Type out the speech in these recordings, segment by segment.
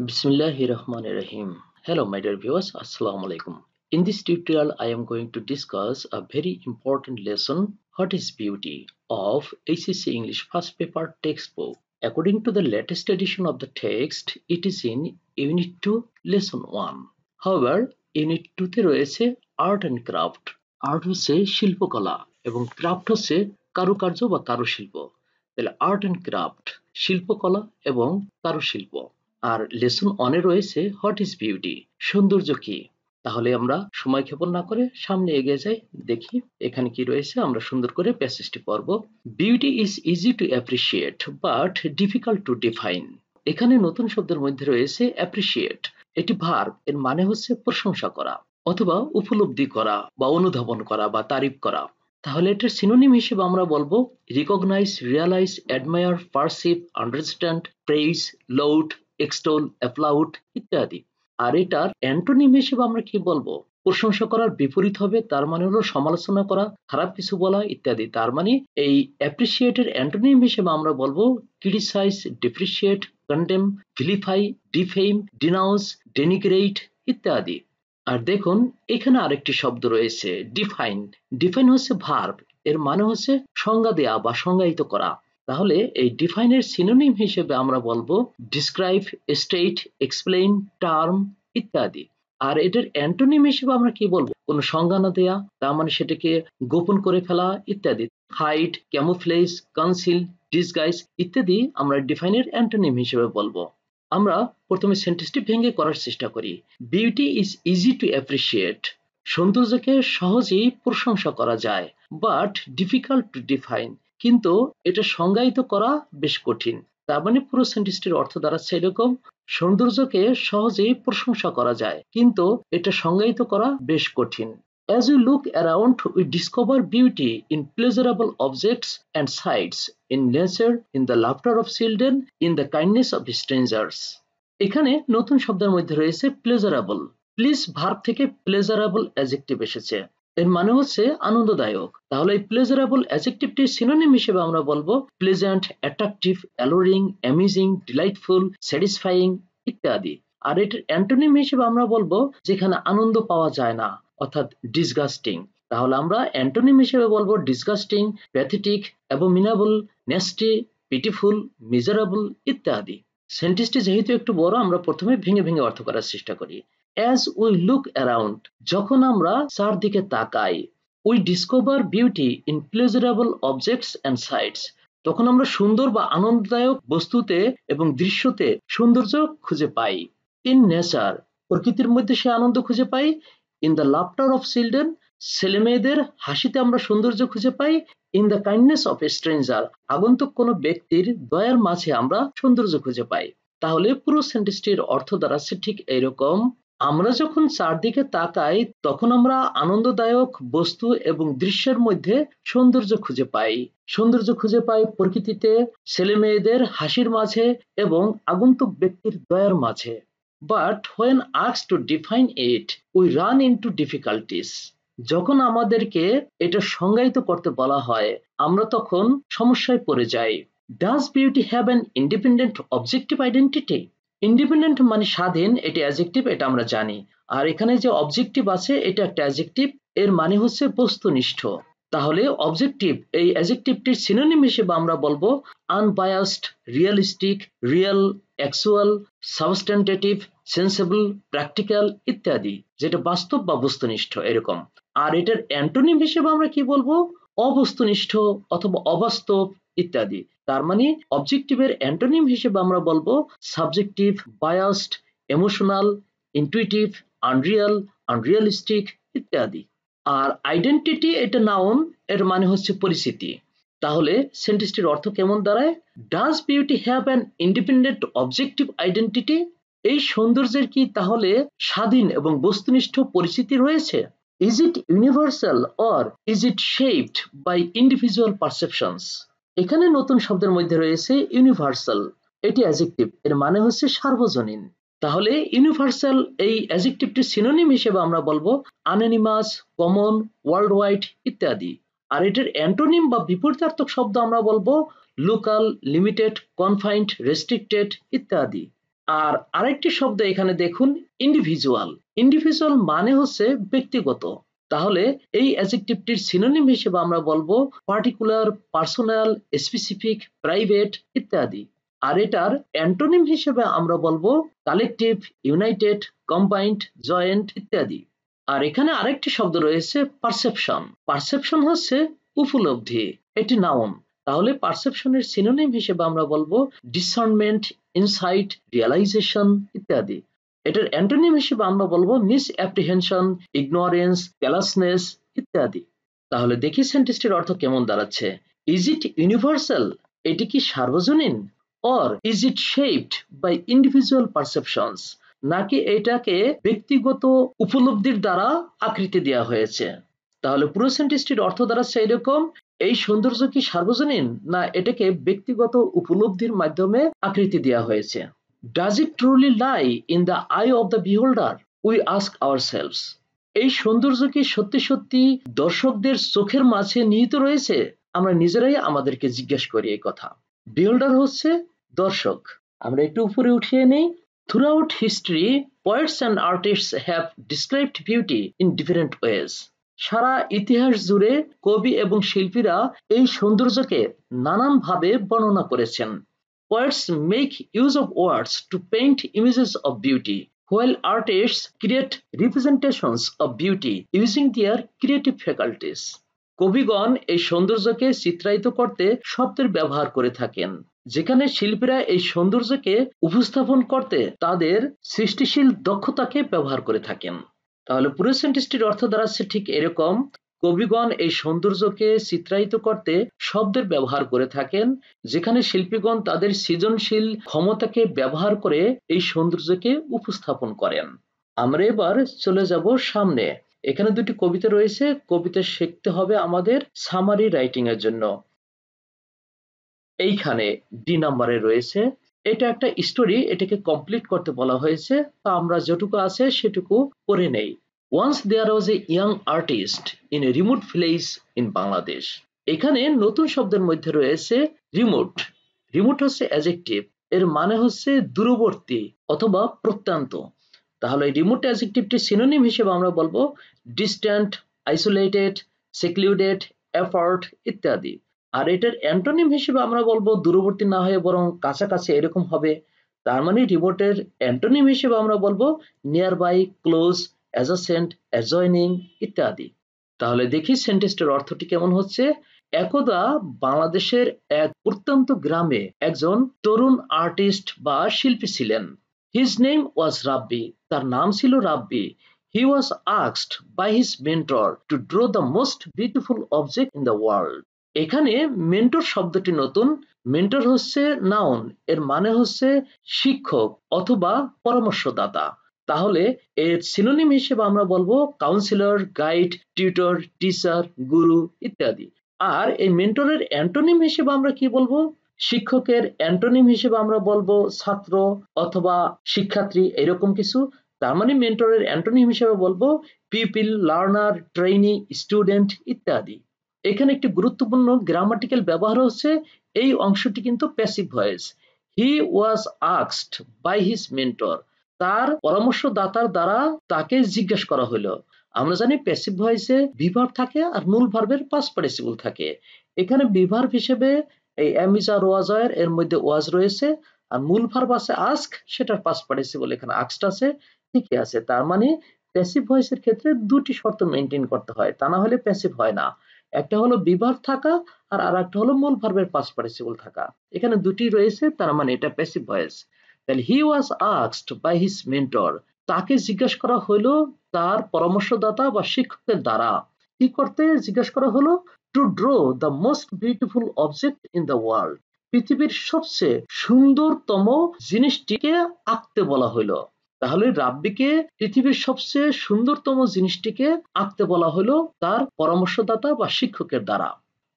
Bismillahirrahmanirrahim. Hello, my dear viewers. Assalamu alaikum. In this tutorial, I am going to discuss a very important lesson. What is beauty of ACC English first paper textbook? According to the latest edition of the text, it is in Unit 2, Lesson 1. However, Unit 2 তে রয়েছে art and craft. Art হচ্ছে শিল্পকলা এবং craft হচ্ছে কারুকার্য বা কারুশিল্প। তাহলে আর্ট অ্যান্ড ক্রাফট শিল্পকলা এবং কারুশিল্প। আর লেসন 1 এ রয়েছে হোয়াট ইজ বিউটি, সৌন্দর্য কি। তাহলে আমরা সময় ক্ষেপণ না করে সামনে এগিয়ে যাই, দেখি এখানে কি রয়েছে। আমরা সুন্দর করে প্যাসেজটি পড়ব। Beauty is easy to appreciate but difficult to define. এখানে নতুন শব্দের মধ্যে রয়েছে অ্যাপ্রিসিয়েট। এটি ভার্ব, এর মানে হচ্ছে প্রশংসা করা অথবা উপলব্ধি করা বা অনুধাবন করা বা তারিফ করা। তাহলে এটার সিনোনিম হিসেবে আমরা বলবো recognise, realise, admire, perceive, understand, praise, laud, extol, applaud ইত্যাদি। আর এটার অ্যান্টোনিম হিসেবে আমরা কি বলবো? প্রশংসা করার বিপরীত হবে, তার মানে হলো সমালোচনা করা, খারাপ কিছু বলা ইত্যাদি। তার মানে এই অ্যাপ্রিসিয়েটের অ্যান্টোনিম হিসেবে আমরা বলবো criticise, depreciate, condemn, vilify, defame, denounce, denigrate ইত্যাদি। আর দেখুন এখানে আরেকটি শব্দ রয়েছে ডিফাইন। ডিফাইন হচ্ছে ভার্ব, এর মানে হচ্ছে সংজ্ঞা দেয়া বা সংজ্ঞায়িত করা। তাহলে এই ডিফাইনের সিনোনিম হিসেবে আমরা বলবো ডিসক্রাইব, স্টেট, এক্সপ্লেইন, টার্ম ইত্যাদি। আর এটার অ্যান্টোনিম হিসেবে আমরা কি বলবো? কোনো সংজ্ঞা না দেয়া, তার মানে সেটাকে গোপন করে ফেলা ইত্যাদি। হাইড, ক্যামোফ্লেজ, কনসিল, ডিসগাইজ ইত্যাদি আমরা ডিফাইনের অ্যান্টোনিম হিসেবে বলবো। আমরা প্রথমে সেন্টেন্সটি ভেঙে করার চেষ্টা করি। Beauty is easy to appreciate. সৌন্দর্যকে সহজেই প্রশংসা করা যায়, বাট ডিফিকাল্ট টু ডিফাইন। কিন্তু এটা সংজ্ঞায়িত করা বেশ কঠিন। তার মানে পুরো সেন্টেন্সটির অর্থ দাঁড়াচ্ছে এরকম: সৌন্দর্যকে সহজেই প্রশংসা করা যায়, কিন্তু এটা সংজ্ঞায়িত করা বেশ কঠিন। As we look around, we discover beauty in pleasurable objects and sights, in nature, in the laughter of children, in the kindness of strangers. এখানে নতুন শব্দের মধ্যে রয়েছে প্লেজারেবল। প্লিজ ভার্ব থেকে প্লেজারেবল অ্যাডজেক্টিভ এসেছে, এর মানে হচ্ছে আনন্দদায়ক। তাহলে এই প্লেজারেবল অ্যাডজেক্টিভটির সিনোনিম হিসেবে আমরা বলবো প্লেজেন্ট, অ্যাট্রাকটিভ, অ্যালোরিং, অ্যামিজিং, ডিলাইটফুল, স্যাটিসফাইং ইত্যাদি। আর এটার অ্যান্টোনিম হিসেবে আমরা বলবো যেখানে আনন্দ পাওয়া যায় না, অর্থাৎ ডিসগাস্টিং। তাহলে আমরা অ্যান্টোনিম হিসেবে বলবো disgusting, pathetic, abominable, nasty, pitiful, miserable ইত্যাদি। সেন্টেন্সটি যেহেতু একটু বড়, আমরা প্রথমে ভেঙে ভেঙে অর্থ করার চেষ্টা করি। As we look around, যখন আমরা চারদিকে তাকাই, we discover beauty in pleasurable objects and sights, তখন আমরা সুন্দর বা আনন্দদায়ক বস্তুতে এবং দৃশ্যতে সৌন্দর্য খুঁজে পাই। In nature, প্রকৃতির মধ্যে সে আনন্দ খুঁজে পাই। In the laughter of children, ছেলেমেয়েদের হাসিতে আমরা সৌন্দর্য খুঁজে পাই। In the kindness of a stranger, আগন্তুক কোনো ব্যক্তির দয়ার মাঝে আমরা সৌন্দর্য খুঁজে পাই। তাহলে পুরো সেন্টেন্সটির অর্থ দাঁড়াচ্ছে ঠিক এইরকম: আমরা যখন চারদিকে তাকাই তখন আমরা আনন্দদায়ক বস্তু এবং দৃশ্যের মধ্যে সৌন্দর্য খুঁজে পাই। সৌন্দর্য খুঁজে পাই প্রকৃতিতে, ছেলেমেয়েদের হাসির মাঝে এবং আগন্তুক ব্যক্তির দয়ার মাঝে। But when asked to define it, we run into difficulties. যখন আমাদেরকে এটা সংজ্ঞায়িত করতে বলা হয়, আমরা তখন সমস্যায় পড়ে যাই। Does beauty have an independent objective identity? Independent মানে স্বাধীন, এটি অ্যাডজেক্টিভ, এটা আমরা জানি। আর এখানে যে অবজেক্টিভ আছে এটা একটা অ্যাডজেক্টিভ, এর মানে হচ্ছে বস্তুনিষ্ঠ। তাহলে অবজেক্টিভ এই অ্যাডজেক্টিভটির সিনোনিম হিসেবে আমরা বলবো unbiased, realistic, real, actual, substantive, sensible, practical ইত্যাদি, যেটা বাস্তব বা বস্তুনিষ্ঠ এরকম। আর এটার অ্যান্টোনিম হিসেবে আমরা কি বলবো? অবস্তুনিষ্ঠ অথবা অবাস্তব ইত্যাদি। তার মানে অবজেক্টিভের অ্যান্টোনিম হিসেবে আমরা বলবো subjective, biased, emotional, intuitive, unreal, unrealistic ইত্যাদি। আর আইডেন্টিটি এটা নাউন, এর মানে হচ্ছে পরিচিতি। তাহলে সেন্টেন্সটির অর্থ কেমন দাঁড়ায়? Does beauty have an independent objective identity? এই সৌন্দর্যের কি তাহলে স্বাধীন এবং বস্তুনিষ্ঠ পরিচিতি রয়েছে? Is it universal or is it shaped by individual perceptions? এখানে নতুন শব্দের মধ্যে রয়েছে ইউনিভার্সাল। এটি অ্যাডজেক্টিভ, এর মানে হচ্ছে সার্বজনীন। তাহলে ইউনিভার্সাল এই অ্যাডজেক্টিভটির সিনোনিম হিসেবে আমরা বলবো আনঅ্যানিমাস, কমন, ওয়ার্ল্ড ওয়াইড ইত্যাদি। আর এটার অ্যান্টোনিম বা বিপরীতার্থক শব্দ আমরা বলবো লোকাল, লিমিটেড, কনফাইন্ড, রেস্ট্রিক্টেড ইত্যাদি। আর আরেকটি শব্দ এখানে দেখুন, ইন্ডিভিজুয়াল। ইন্ডিভিজুয়াল মানে হচ্ছে ব্যক্তিগত। তাহলে এই অ্যাডজেক্টিভটির সিনোনিম হিসেবে আমরা বলবো পার্টিকুলার, পার্সোনাল, স্পেসিফিক, প্রাইভেট ইত্যাদি। আর এটার অ্যান্টোনিম হিসেবে আমরা বলবো কালেকটিভ, ইউনাইটেড, কম্বাইন্ড, জয়েন্ট ইত্যাদি। আর এখানে আরেকটি শব্দ রয়েছে পারসেপশন। পারসেপশন হচ্ছে উপলব্ধি, এটি নাউন। তাহলে পারসেপশনের সিনোনিম হিসেবে আমরা বলবো ডিসসার্নমেন্ট, ইনসাইট, রিয়ালাইজেশন ইত্যাদি। এটার অ্যান্টোনিম হিসেবে আমরা বলবো মিস অ্যাপ্রিহেনশন, ইগনোরেন্স, ক্যালাসনেস ইত্যাদি। তাহলে দেখি সেন্টেন্সটির অর্থ কেমন দাঁড়াচ্ছে। Is it universal? এটি কি সার্বজনীন? Or is it shaped by individual perceptions? নাকি এটাকে ব্যক্তিগত উপলব্ধির দ্বারা আকৃতি দেওয়া হয়েছে? তাহলে পুরো সেন্টেন্সটির অর্থ দাঁড়াচ্ছে এরকম, এই সৌন্দর্য কি সার্বজনীন, না এটাকে ব্যক্তিগত উপলব্ধির মাধ্যমে আকৃতি দেওয়া হয়েছে? Does it truly lie in the eye of the beholder? We ask ourselves. এই সৌন্দর্য কি সত্যি সত্যি দর্শকদের চোখের মাঝে নিহিত রয়েছে? আমরা নিজেরাই আমাদেরকে জিজ্ঞেস করি এই কথা। বিহোল্ডার হচ্ছে দর্শক। আমরা একটু উপরে উঠিয়ে নেই। Throughout history, poets and artists have described beauty in different ways. সারা ইতিহাস জুড়ে কবি এবং শিল্পীরা এই সৌন্দর্যকে নানানভাবে বর্ণনা করেছেন। Poets make use of words to paint images of beauty, while artists create representations of beauty using their creative faculties. কবিগণ এই সৌন্দর্যকে চিত্রায়িত করতে শব্দের ব্যবহার করে থাকেন, যেখানে শিল্পীরা এই সৌন্দর্যকে উপস্থাপন করতে তাদের সৃষ্টিশীল দক্ষতাকে ব্যবহার করে থাকেন। তাহলে পুরো সেন্টেন্সটির অর্থ দাঁড়াচ্ছে ঠিক এরকম, কবিগণ এই সৌন্দর্যকে চিত্রায়িত করতে শব্দের ব্যবহার করে থাকেন, যেখানে শিল্পীগণ তাদের সৃজনশীল ক্ষমতাকে ব্যবহার করে এই সৌন্দর্যকে উপস্থাপন করেন। আমরা এবার চলে যাব সামনে। এখানে দুটি কবিতা রয়েছে, কবিতা শিখতে হবে আমাদের সামারি রাইটিং এর জন্য। এইখানে ডি নাম্বারে রয়েছে, এটা একটা স্টোরি, এটাকে কমপ্লিট করতে বলা হয়েছে, তা আমরা যেটুকু আছে সেটুকু পড়ে নেই। Once there was a young artist in a remote village in Bangladesh. এখানে নতুন শব্দের মধ্যে রয়েছে রিমোট। রিমোট হচ্ছে অ্যাডজেক্টিভ, এর মানে হচ্ছে দূরবর্তী অথবা প্রত্যন্ত। তাহলে রিমোট অ্যাডজেক্টিভটি সিনোনিম হিসেবে আমরা বলবো ডিস্ট্যান্ট, আইসোলেটেড, সেক্লুডেড, অ্যাপার্ট ইত্যাদি। আর এটার অ্যান্টোনিম হিসেবে আমরা বলবো দূরবর্তী না হয়ে বরং কাছাকাছি এরকম হবে। তার মানে রিমোটের অ্যান্টোনিম হিসেবে আমরা বলবো nearby, close, adjacent, adjoining ইত্যাদি। তাহলে দেখি সেন্টেন্সটির অর্থটি কেমন হচ্ছে। একদা বাংলাদেশের এক প্রত্যন্ত গ্রামে একজন তরুণ আর্টিস্ট বা শিল্পী ছিলেন। His name was Rabbi. তার নাম ছিল রাব্বি। He was asked by his mentor to draw the most beautiful object in the world. এখানে মেন্টর শব্দটি নতুন। মেন্টর হচ্ছে নাউন, এর মানে হচ্ছে শিক্ষক অথবা পরামর্শদাতা। তাহলে এর সিনোনিম হিসেবে আমরা বলবো কাউন্সিলর, গাইড, টিউটর, টিচার, গুরু ইত্যাদি। আর এই মেন্টরের অ্যান্টোনিম হিসেবে আমরা কি বলবো? শিক্ষকের অ্যান্টোনিম হিসেবে আমরা বলবো ছাত্র অথবা শিক্ষার্থী এরকম কিছু। তার মানে মেন্টরের অ্যান্টোনিম হিসেবে বলবো পিপিল, লার্নার, ট্রেইনি, স্টুডেন্ট ইত্যাদি। এখানে একটি গুরুত্বপূর্ণ গ্রামাটিক্যাল ব্যবহার হচ্ছে, এই অংশটি কিন্তু passive voice. He was asked by his mentor, তার পরামর্শদাতার দ্বারা তাকে জিজ্ঞাসা করা হলো। আমরা জানি প্যাসিভ ভয়েসে বিভার্ব থাকে আর মূল ভার্বের পাস্ট পার্টিসিপল থাকে। এখানে বিভার্ব হিসেবে এই এম ইজ আর ওয়াজ এর মধ্যে ওয়াজ রয়েছে, আর মূল ভার্ব আছে আস্ক, সেটার পাস্ট পার্টিসিপল এখানে আস্কড আছে, ঠিকই আছে। তার মানে প্যাসিভ ভয়েসের ক্ষেত্রে দুটি শর্ত মেনটেন করতে হয়, তা না হলে প্যাসিভ হয় না। একটা হলো বিভার্ব থাকা আর আরেকটা হলো মূল ভার্বের পাস্ট পার্টিসিপল থাকা। এখানে দুটি রয়েছে, তার মানে এটা প্যাসিভ ভয়েস। তাহলে হি was asked by his mentor, তাকে জিজ্ঞাসা করা হলো তার পরামর্শদাতা বা শিক্ষকের দ্বারা। কি করতে জিজ্ঞাসা করা হলো? Two draw the most beautiful object in the world, পৃথিবীর সবচেয়ে সুন্দরতম জিনিসটিকে আঁকতে বলা হলো। তাহলে রাব্বিকে পৃথিবীর সবচেয়ে সুন্দরতম জিনিসটিকে আঁকতে বলা হলো তার পরামর্শদাতা বা শিক্ষকের দ্বারা।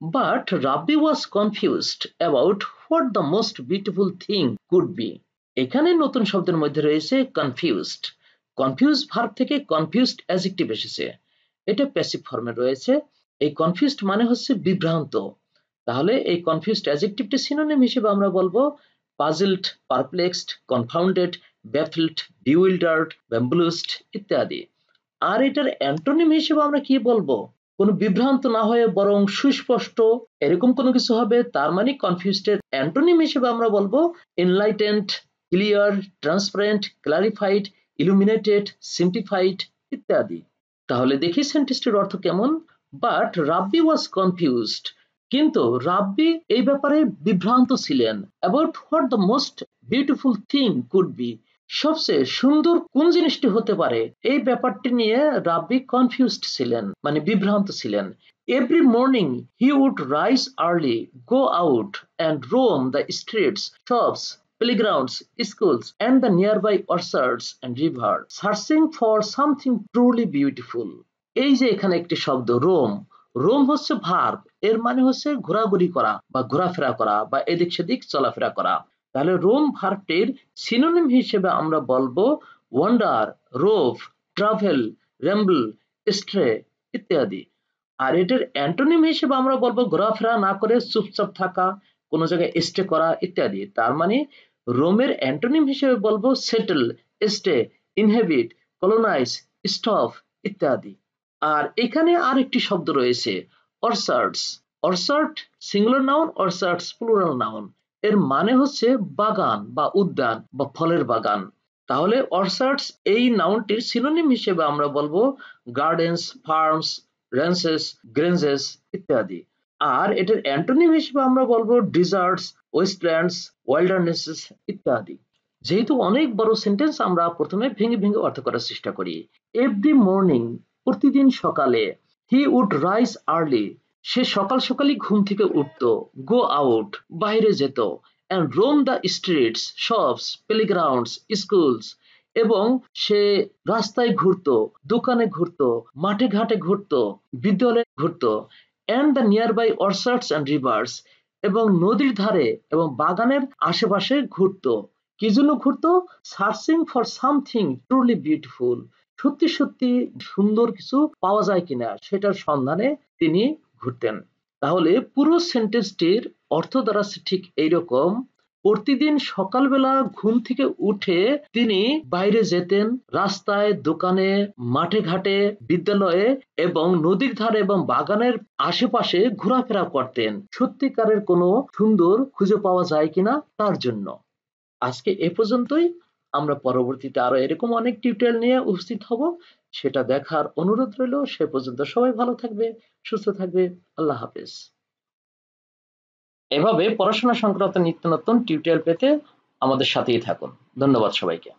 But Rabbi was confused about what the most beautiful thing could be. এখানে নতুন শব্দের মধ্যে রয়েছে কনফিউজড। কনফিউজ ভার্ব থেকে কনফিউজড অ্যাডজেক্টিভ এসেছে, এটা প্যাসিভ ফর্মে রয়েছে। এই কনফিউজড মানে হচ্ছে বিভ্রান্ত। তাহলে এই কনফিউজড অ্যাডজেক্টিভটি সিনোনিম হিসেবে আমরা বলবো পাজলড, পারপ্লেক্সড, কনফাউন্ডেড, ব্যাফলড, বিউইল্ডার্ড, ব্যাম্বুলসড ইত্যাদি। আর এটার অ্যান্টোনিম হিসেবে আমরা কি বলবো? কোনো বিভ্রান্ত না হয়ে বরং সুস্পষ্ট এরকম কোনো কিছু হবে, তার মানে কনফিউজড। অ্যান্টোনিম হিসেবে আমরা বলবো enlightened, clear, transparent, clarified, illuminated, simplified ইত্যাদি। তাহলে দেখি সেন্টেন্সটির অর্থ কেমন। বাট রাব্বি ওয়াজ কনফিউজড, কিন্তু রাব্বি এই ব্যাপারে বিভ্রান্ত ছিলেন। About what the most beautiful thing could be, সবচেয়ে সুন্দর কোন জিনিসটি হতে পারে এই ব্যাপারটি নিয়ে রাব্বি কনফিউজড ছিলেন, মানে বিভ্রান্ত ছিলেন। Every morning he would rise early, go out and roam the streets, shops, playgrounds, schools, and the nearby orchards and river, searching for something truly beautiful. এই যে এখানে একটি শব্দ রোম, রোম হচ্ছে ভার্ব, এর মানে হচ্ছে ঘোরাঘুরি করা বা ঘোরাফেরা করা বা এদিক সেদিক চলাফেরা করা। তাহলে রোম ভার্বটির সিনোনিম হিসেবে আমরা বলবো ওয়ান্ডার, রোভ, ট্রাভেল, র্যাম্বল, স্ট্রে ইত্যাদি। আর এটার অ্যান্টোনিম হিসেবে আমরা বলবো ঘোরাফেরা না করে চুপচাপ থাকা, কোনো জায়গায় স্টে করা ইত্যাদি। তার মানে রোমের অ্যান্টোনিম হিসেবে বলবো settle, stay, inhabit, colonise, stop ইত্যাদি। আর এখানে আর একটি শব্দ রয়েছে orchards. Orchard singular noun, orchards plural noun. এর মানে হচ্ছে বাগান বা উদ্যান বা ফলের বাগান। তাহলে অর্চার্ডস এই নাউনটির সিনোনিম হিসেবে আমরা বলবো গার্ডেন্স, ফার্মস, রেঞ্চেস, গ্রেঞ্জেস ইত্যাদি। আর এটার অ্যান্টোনিম হিসেবে আমরা বলবো ডিজার্টস, ওয়েস্টল্যান্ডস, ওয়াইল্ডারনেসেস ইত্যাদি। যেহেতু অনেক বড় সেন্টেন্স, আমরা প্রথমে ভেঙে ভেঙে অর্থ করার চেষ্টা করি। এভরি মর্নিং, প্রতিদিন সকালে। হি উড রাইজ আর্লি, সে সকাল সকালই ঘুম থেকে উঠতো। গো আউট, বাইরে যেত। And roam the streets, shops, playgrounds, schools, এবং সে রাস্তায় ঘুরতো, দোকানে ঘুরতো, মাঠে ঘাটে ঘুরতো, বিদ্যালয়ে ঘুরতো। And the nearby orchards and rivers, এবং নদীর ধারে এবং বাগানের আশেপাশে ঘুরতো। কি জন্য ঘুরতো? Searching for something truly beautiful, সত্যি সত্যি সুন্দর কিছু পাওয়া যায় কিনা সেটার সন্ধানে তিনি ঘুরতেন। তাহলে পুরো সেন্টেন্সটির অর্থ দাঁড়াচ্ছে ঠিক এইরকম। প্রতিদিন সকালবেলা ঘুম থেকে উঠে তিনি বাইরে যেতেন, রাস্তায়, দোকানে, মাঠে ঘাটে, বিদ্যালয়ে এবং নদীর ধারে এবং বাগানের আশেপাশে ঘোরাফেরা করতেন, সত্যিকারের কোনো সুন্দর খুঁজে পাওয়া যায় কিনা তার জন্য। আজকে এ পর্যন্তই। আমরা পরবর্তীতে আরো এরকম অনেক টিউটোরিয়াল নিয়ে উপস্থিত হব, সেটা দেখার অনুরোধ রইল। সে পর্যন্ত সবাই ভালো থাকবে, সুস্থ থাকবে। আল্লাহ হাফেজ। এভাবে পড়াশোনা সংক্রান্ত নিত্য নতুন টিউটোরিয়াল পেতে আমাদের সাথেই থাকুন। ধন্যবাদ সবাইকে।